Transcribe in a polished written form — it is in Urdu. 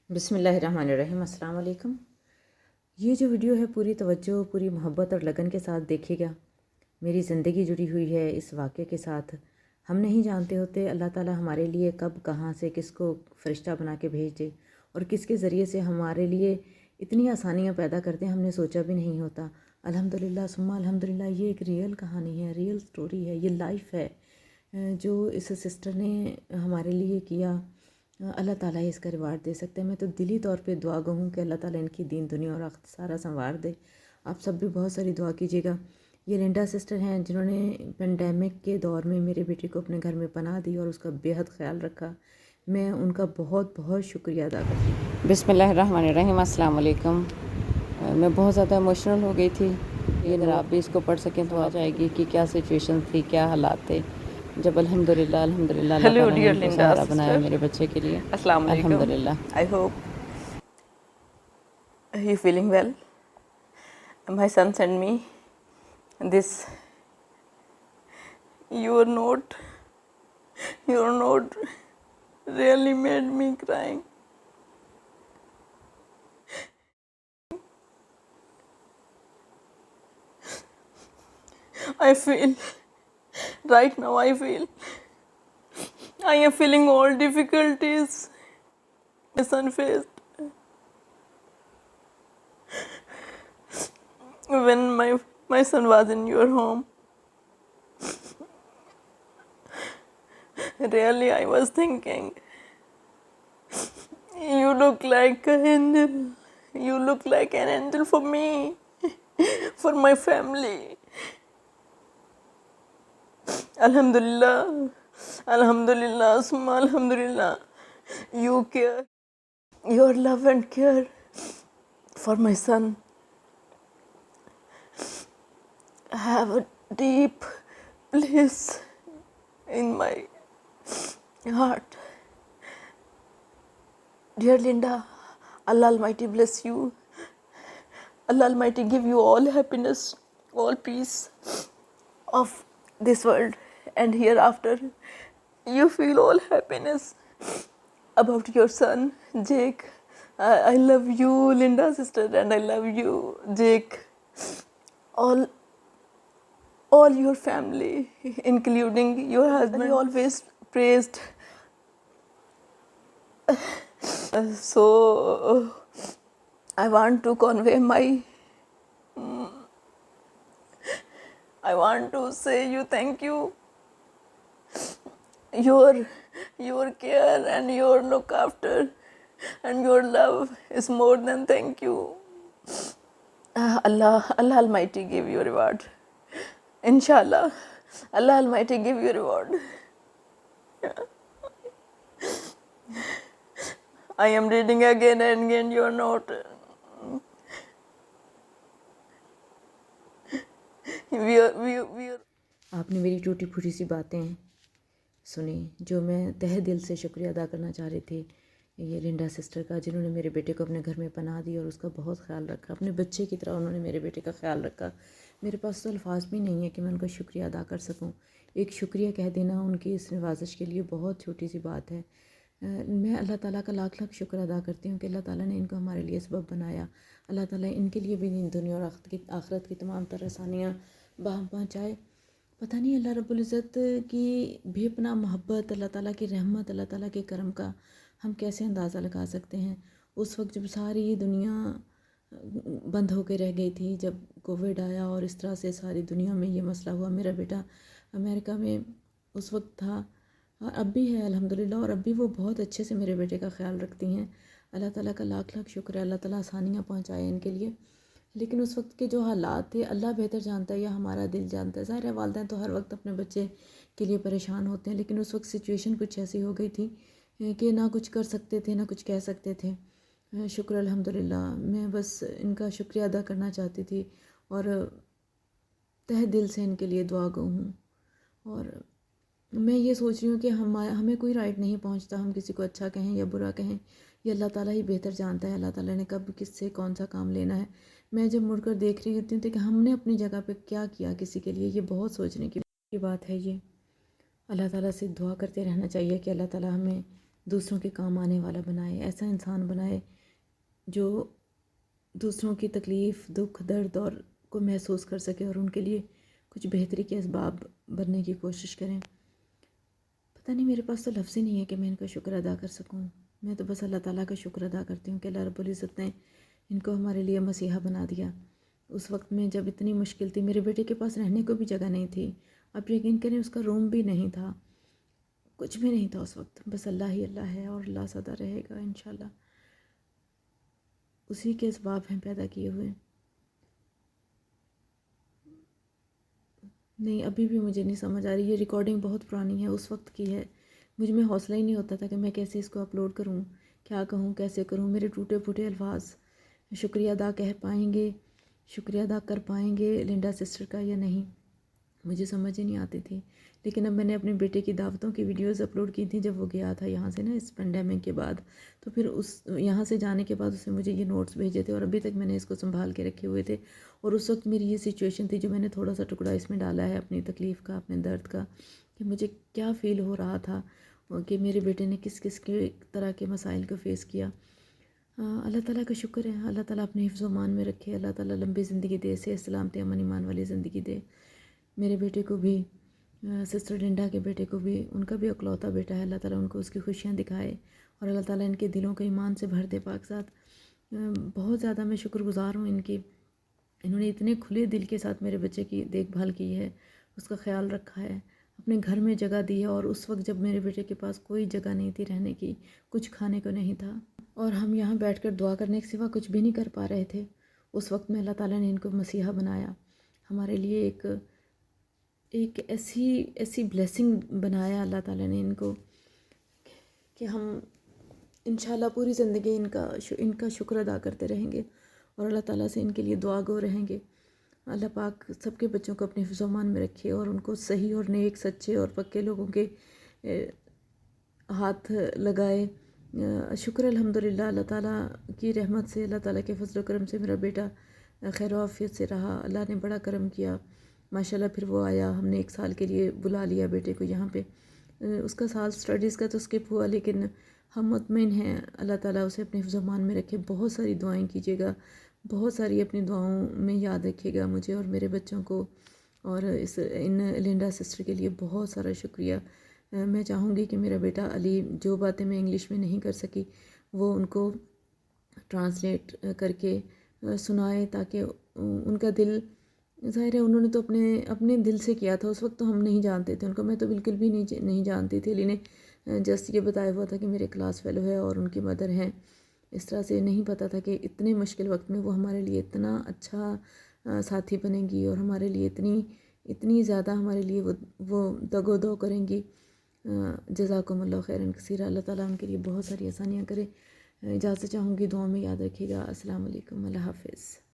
بسم اللہ الرحمن الرحیم۔ السلام علیکم۔ یہ جو ویڈیو ہے پوری توجہ، پوری محبت اور لگن کے ساتھ دیکھیے گا۔ میری زندگی جڑی ہوئی ہے اس واقعے کے ساتھ۔ ہم نہیں جانتے ہوتے اللہ تعالیٰ ہمارے لیے کب کہاں سے کس کو فرشتہ بنا کے بھیج دے اور کس کے ذریعے سے ہمارے لیے اتنی آسانیاں پیدا کرتے ہیں، ہم نے سوچا بھی نہیں ہوتا۔ الحمدللہ ثم الحمدللہ، یہ ایک ریئل کہانی ہے، ریئل سٹوری ہے، یہ لائف ہے جو اس سسٹر نے ہمارے لیے کیا۔ اللہ تعالیٰ ہی اس کا ریوارڈ دے سکتے ہیں۔ میں تو دلی طور پہ دعا گو ہوں کہ اللہ تعالیٰ ان کی دین دنیا اور آخرت سارا سنوار دے۔ آپ سب بھی بہت ساری دعا کیجیے گا۔ یہ لنڈا سسٹر ہیں جنہوں نے پینڈیمک کے دور میں میرے بیٹے کو اپنے گھر میں پناہ دی اور اس کا بےحد خیال رکھا۔ میں ان کا بہت بہت شکریہ ادا کرتی ہوں۔ بسم اللہ الرحمن الرحیم۔ السلام علیکم۔ میں بہت زیادہ ایموشنل ہو گئی تھی۔ اگر آپ بھی اس کو پڑھ سکیں تو آ جائے گی کہ کیا سچویشن تھی، کیا حالات تھے جب الحمدللہ اللہ تعالیٰ نے ان کو سہارا بنایا میرے بچے کے لیے۔ السلام علیکم۔ الحمدللہ۔ I hope you're feeling well. My son sent me this. Your note really made me crying. I feel right now I am feeling all difficulties my son faced when my son was in your home. Really, I was thinking, you look like an angel. You look like an angel for me, for my family. Alhamdulillah, summa alhamdulillah. You care, your love and care for my son have a deep place in my heart. Dear Linda, Allah Almighty bless you. Allah Almighty give you all happiness, all peace of this world and hereafter. You feel all happiness about your son, Jake. I love you, Linda sister, and I love you, Jake. All your family, including your husband, you always praised. So I want to convey I want to say you thank you. Your care and your look after and your love is more than thank you. Allah Almighty give you reward. Inshallah, Allah Almighty give you reward. I am reading again and again your note. We are آپ نے میری ٹوٹی پھوٹی سی باتیں سنی جو میں تہہ دل سے شکریہ ادا کرنا چاہ رہی تھی یہ لنڈا سسٹر کا، جنہوں نے میرے بیٹے کو اپنے گھر میں پناہ دی اور اس کا بہت خیال رکھا۔ اپنے بچے کی طرح انہوں نے میرے بیٹے کا خیال رکھا۔ میرے پاس تو الفاظ بھی نہیں ہے کہ میں ان کا شکریہ ادا کر سکوں۔ ایک شکریہ کہہ دینا ان کی اس نوازش کے لیے بہت چھوٹی سی بات ہے۔ میں اللہ تعالیٰ کا لاکھ لاکھ شکر ادا کرتی ہوں کہ اللہ تعالیٰ نے ان کو ہمارے لیے سبب بنایا۔ اللہ تعالیٰ ان کے لیے بھی دنیا اور آخرت کی تمام تر آسانیاں باہم پہنچائے۔ پتہ نہیں اللہ رب العزت کی بے پناہ محبت، اللہ تعالیٰ کی رحمت، اللہ تعالیٰ کے کرم کا ہم کیسے اندازہ لگا سکتے ہیں۔ اس وقت جب ساری دنیا بند ہو کے رہ گئی تھی، جب کووڈ آیا اور اس طرح سے ساری دنیا میں یہ مسئلہ ہوا، میرا بیٹا امریکہ میں اس وقت تھا اور اب بھی ہے الحمدللہ، اور اب بھی وہ بہت اچھے سے میرے بیٹے کا خیال رکھتی ہیں۔ اللہ تعالیٰ کا لاکھ لاکھ شکر ہے، اللہ تعالیٰ آسانیاں پہنچائے ان کے لیے۔ لیکن اس وقت کے جو حالات تھے اللہ بہتر جانتا ہے یا ہمارا دل جانتا ہے۔ ظاہر ہے والدین تو ہر وقت اپنے بچے کے لیے پریشان ہوتے ہیں، لیکن اس وقت سچویشن کچھ ایسی ہو گئی تھی کہ نہ کچھ کر سکتے تھے نہ کچھ کہہ سکتے تھے۔ شکر الحمدللہ۔ میں بس ان کا شکریہ ادا کرنا چاہتی تھی اور تہ دل سے ان کے لیے دعا گو ہوں۔ اور میں یہ سوچ رہی ہوں کہ ہمیں کوئی رائٹ نہیں پہنچتا، ہم کسی کو اچھا کہیں یا برا کہیں، یہ اللہ تعالیٰ ہی بہتر جانتا ہے اللہ تعالیٰ نے کب کس سے کون سا کام لینا ہے۔ میں جب مڑ کر دیکھ رہی ہوتی ہوں تو کہ ہم نے اپنی جگہ پہ کیا کیا کسی کے لیے، یہ بہت سوچنے کی بات ہے۔ یہ اللہ تعالیٰ سے دعا کرتے رہنا چاہیے کہ اللہ تعالیٰ ہمیں دوسروں کے کام آنے والا بنائے، ایسا انسان بنائے جو دوسروں کی تکلیف، دکھ، درد اور کو محسوس کر سکے اور ان کے لیے کچھ بہتری کے اسباب بننے کی کوشش کریں۔ پتہ نہیں میرے پاس تو لفظ ہی نہیں ہے کہ میں ان کا شکر ادا کر سکوں۔ میں تو بس اللہ تعالیٰ کا شکر ادا کرتی ہوں کہ اللہ رب العزت نے ان کو ہمارے لیے مسیحا بنا دیا۔ اس وقت میں جب اتنی مشکل تھی، میرے بیٹے کے پاس رہنے کو بھی جگہ نہیں تھی، اب یقین کریں اس کا روم بھی نہیں تھا، کچھ بھی نہیں تھا اس وقت، بس اللہ ہی اللہ ہے اور اللہ سدا رہے گا انشاءاللہ۔ اسی کے اسباب ہیں پیدا کیے ہوئے۔ نہیں، ابھی بھی مجھے نہیں سمجھ آ رہی، یہ ریکارڈنگ بہت پرانی ہے، اس وقت کی ہے، مجھ میں حوصلہ ہی نہیں ہوتا تھا کہ میں کیسے اس کو اپلوڈ کروں، کیا کہوں، کیسے کروں، میرے ٹوٹے پھوٹے الفاظ شکریہ ادا کہہ پائیں گے، شکریہ ادا کر پائیں گے لنڈا سسٹر کا یا نہیں، مجھے سمجھ ہی نہیں آتی تھی۔ لیکن اب میں نے اپنے بیٹے کی دعوتوں کی ویڈیوز اپلوڈ کی تھیں جب وہ گیا تھا یہاں سے نا اس پینڈیمک کے بعد، تو پھر یہاں سے جانے کے بعد اس نے مجھے یہ نوٹس بھیجے تھے اور ابھی تک میں نے اس کو سنبھال کے رکھے ہوئے تھے، اور اس وقت میری یہ سچویشن تھی جو میں نے تھوڑا سا ٹکڑا اس میں ڈالا ہے اپنی تکلیف کا، اپنے درد کا، کہ مجھے کیا فیل ہو رہا تھا کہ میرے بیٹے نے کس کس کے طرح کے مسائل کو فیس کیا۔ اللہ تعالیٰ کا شکر ہے، اللہ تعالیٰ اپنے حفظ و امان میں رکھے، اللہ تعالیٰ لمبی زندگی دے، صحت سلامتی امن ایمان والی زندگی دے۔ میرے بیٹے کو بھی، سسٹر لنڈا کے بیٹے کو بھی، ان کا بھی اکلوتا بیٹا ہے، اللہ تعالیٰ ان کو اس کی خوشیاں دکھائے اور اللہ تعالیٰ ان کے دلوں کو ایمان سے بھر دے پاک ذات۔ بہت زیادہ میں شکر گزار ہوں ان کی، انہوں نے اتنے کھلے دل کے ساتھ میرے بچے کی دیکھ بھال کی ہے، اس کا خیال رکھا ہے، اپنے گھر میں جگہ دی ہے، اور اس وقت جب میرے بیٹے کے پاس کوئی جگہ نہیں تھی رہنے کی، کچھ کھانے کو نہیں تھا، اور ہم یہاں بیٹھ کر دعا کرنے کے سوا کچھ بھی نہیں کر پا رہے تھے، اس وقت میں اللہ تعالیٰ نے ان کو مسیحا بنایا، ہمارے لیے ایک ایسی بلیسنگ بنایا اللہ تعالیٰ نے ان کو کہ ہم انشاءاللہ پوری زندگی ان کا شکر ادا کرتے رہیں گے اور اللہ تعالیٰ سے ان کے لیے دعا گو رہیں گے۔ اللہ پاک سب کے بچوں کو اپنے حفظ و امان میں رکھے اور ان کو صحیح اور نیک، سچے اور پکے لوگوں کے ہاتھ لگائے۔ شکر الحمدللہ، اللہ تعالیٰ کی رحمت سے، اللہ تعالیٰ کے فضل و کرم سے میرا بیٹا خیر و عافیت سے رہا، اللہ نے بڑا کرم کیا ماشاءاللہ۔ پھر وہ آیا، ہم نے 1 سال کے لیے بلا لیا بیٹے کو یہاں پہ، اس کا سال سٹڈیز کا تو سکپ ہوا، لیکن ہم مطمئن ہیں اللہ تعالیٰ اسے اپنے حفظ و امان میں رکھے۔ بہت ساری دعائیں کیجیے گا، بہت ساری اپنی دعاؤں میں یاد رکھیے گا مجھے اور میرے بچوں کو، اور ان لنڈا سسٹر کے لیے بہت سارا شکریہ۔ میں چاہوں گی کہ میرا بیٹا علی جو باتیں میں انگلش میں نہیں کر سکی وہ ان کو ٹرانسلیٹ کر کے سنائے، تاکہ ان کا دل، ظاہر ہے انہوں نے تو اپنے دل سے کیا تھا، اس وقت تو ہم نہیں جانتے تھے ان کو، میں تو بالکل بھی نہیں جانتی تھی، علی نے جسٹ یہ بتایا ہوا تھا کہ میرے کلاس فیلو ہے اور ان کی مدر ہیں، اس طرح سے نہیں پتہ تھا کہ اتنے مشکل وقت میں وہ ہمارے لیے اتنا اچھا ساتھی بنے گی اور ہمارے لیے اتنی زیادہ ہمارے لیے وہ دگ و دو کریں گی۔ جزاکم اللہ خیرا کثیرا، اللہ تعالیٰ ان کے لیے بہت ساری آسانیاں کرے۔ اجازت چاہوں گی، دعاؤں میں یاد رکھیے گا۔ السلام علیکم، اللہ حافظ۔